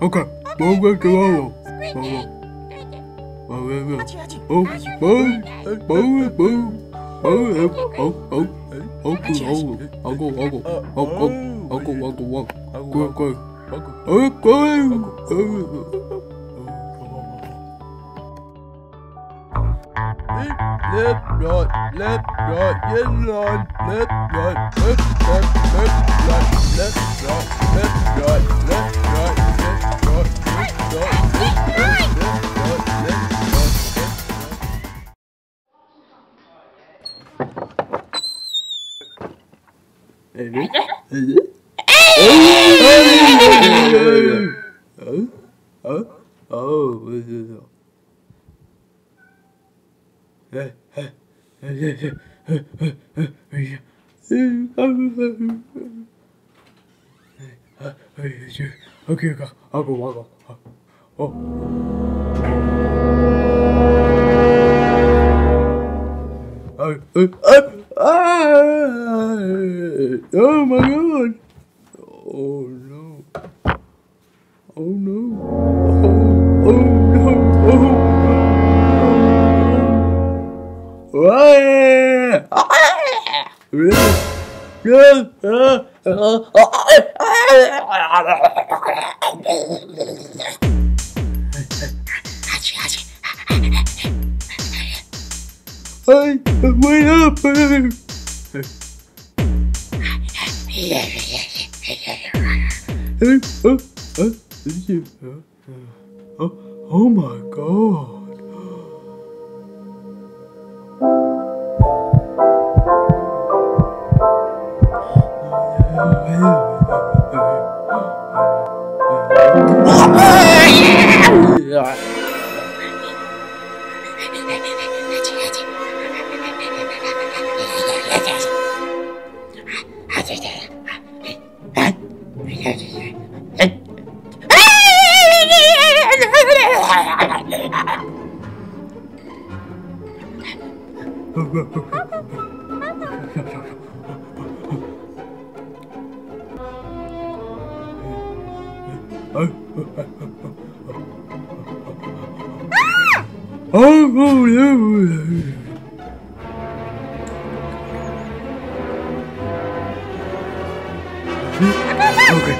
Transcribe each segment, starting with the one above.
Okay. Boom, boom, left, right, left, right, yes, right, left, right, left, right, left, right, left, right, left, right, left, right, left, right, left, right, left, right, left, right, left, right. Oh, what is this? Okay, I'll go. Oh. Oh my God! Oh no! Oh no! Oh no! Hey, wait up! Oh my God! Oh no! Okay.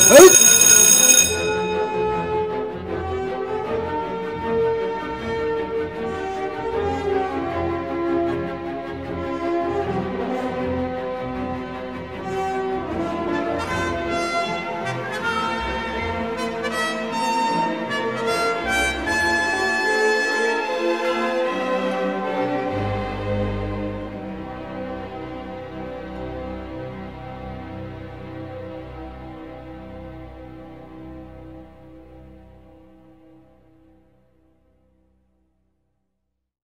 Hey,